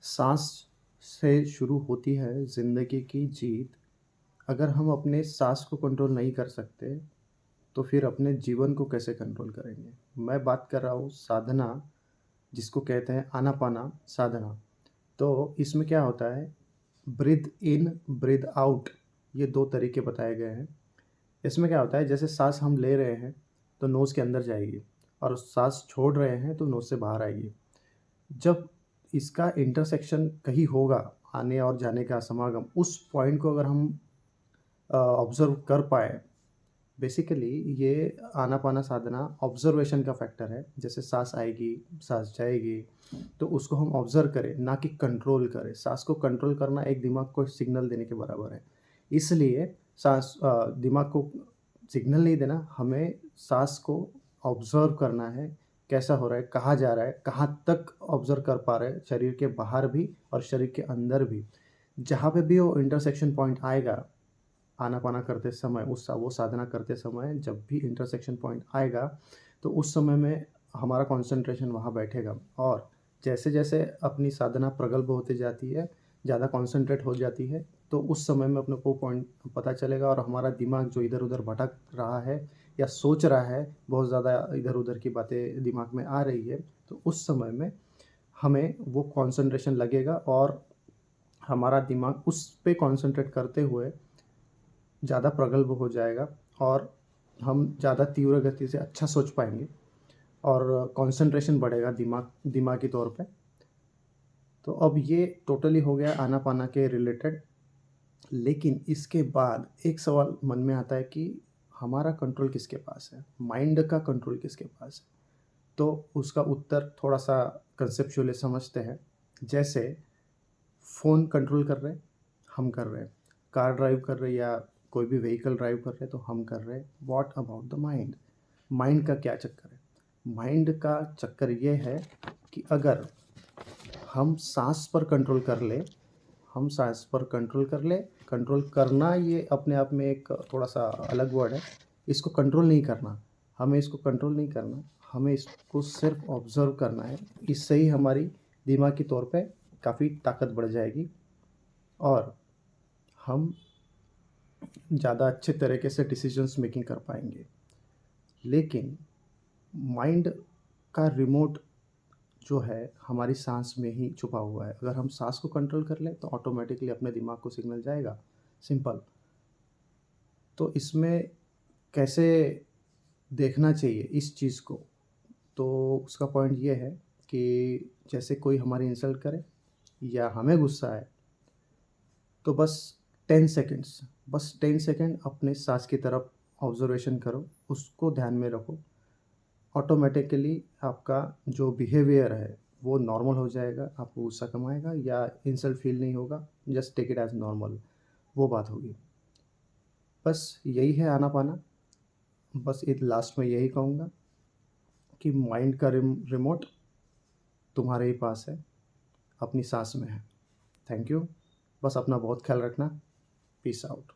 सांस से शुरू होती है ज़िंदगी की जीत। अगर हम अपने सांस को कंट्रोल नहीं कर सकते, तो फिर अपने जीवन को कैसे कंट्रोल करेंगे? मैं बात कर रहा हूँ साधना, जिसको कहते हैं आनापाना साधना। तो इसमें क्या होता है, ब्रीथ इन, ब्रीथ आउट, ये 2 तरीके बताए गए हैं। इसमें क्या होता है, जैसे साँस हम ले रहे हैं, तो नोज़ के अंदर जाएगी और साँस छोड़ रहे हैं, तो नोज़ से बाहर आएगी। जब इसका इंटरसेक्शन कहीं होगा, आने और जाने का समागम, उस पॉइंट को अगर हम ऑब्ज़र्व कर पाएँ, बेसिकली ये आनापाना साधना ऑब्ज़र्वेशन का फैक्टर है। जैसे साँस आएगी, साँस जाएगी, तो उसको हम ऑब्ज़र्व करें, ना कि कंट्रोल करें। साँस को कंट्रोल करना एक दिमाग को सिग्नल देने के बराबर है। इसलिए दिमाग को सिग्नल नहीं देना, हमें साँस को ऑब्ज़र्व करना है, कैसा हो रहा है, कहाँ जा रहा है, कहाँ तक ऑब्ज़र्व कर पा रहे हैं, शरीर के बाहर भी और शरीर के अंदर भी। जहाँ पे भी वो इंटरसेक्शन पॉइंट आएगा, आनापाना करते समय, उस वो साधना करते समय जब भी इंटरसेक्शन पॉइंट आएगा, तो उस समय में हमारा कंसंट्रेशन वहाँ बैठेगा और जैसे-जैसे अपनी साधना प्रगल्भ होती जाती है, ज़्यादा कंसंट्रेट हो जाती है, तो उस समय में अपने को पॉइंट पता चलेगा और हमारा दिमाग जो इधर-उधर भटक रहा है या सोच रहा है, बहुत ज़्यादा इधर-उधर की बातें दिमाग में आ रही है, तो उस समय में हमें वो कंसंट्रेशन लगेगा और हमारा दिमाग उस पे कंसंट्रेट करते हुए ज़्यादा प्रगल्भ हो जाएगा और हम ज़्यादा तीव्र गति से अच्छा सोच पाएँगे और कंसंट्रेशन बढ़ेगा दिमागी तौर पे। तो अब ये टोटली हो गया आनापाना के रिलेटेड। लेकिन इसके बाद एक सवाल मन में आता है कि हमारा कंट्रोल किसके पास है? माइंड का कंट्रोल किसके पास है? तो उसका उत्तर थोड़ा-सा कंसेप्चुअली समझते हैं। जैसे फ़ोन कंट्रोल कर रहे हैं, हम कर रहे हैं। कार ड्राइव कर रहे हैं या कोई भी व्हीकल ड्राइव कर रहे हैं, तो हम कर रहे हैं। What about the mind? Mind का क्या चक्कर है? माइंड का चक्कर ये है कि अगर हम साँस पर कंट्रोल कर लें, हम साँस पर कंट्रोल कर लें, कंट्रोल करना ये अपने आप में एक थोड़ा-सा अलग वर्ड है। इसको कंट्रोल नहीं करना, हमें इसको कंट्रोल नहीं करना, हमें इसको सिर्फ़ ऑब्ज़र्व करना है। इससे ही हमारी दिमागी तौर पे काफ़ी ताकत बढ़ जाएगी और हम ज़्यादा अच्छे तरीके से डिसीजंस मेकिंग कर पाएँगे। लेकिन माइंड का रिमोट जो है हमारी साँस में ही छुपा हुआ है। अगर हम साँस को कंट्रोल कर लें तो ऑटोमैटिकली अपने दिमाग को सिग्नल जाएगा, सिंपल। तो इसमें कैसे देखना चाहिए इस चीज़ को? तो उसका पॉइंट ये है कि जैसे कोई हमारी इंसल्ट करे या हमें गुस्सा आए, तो बस 10 सेकंड अपने साँस की तरफ ऑब्ज़र्वेशन करो, उसको ध्यान में रखो। ऑटोमैटिकली आपका जो बिहेवियर है, वो नॉर्मल हो जाएगा, आपको गुस्सा कम आएगा या इंसल्ट फ़ील नहीं होगा, just take it as normal, वो बात होगी। बस यही है आना-पाना, बस एक लास्ट में यही कहूँगा कि माइंड का रिमोट तुम्हारे ही पास है, अपनी साँस में है। थैंक यू, बस अपना बहुत ख़्याल रखना। Peace out.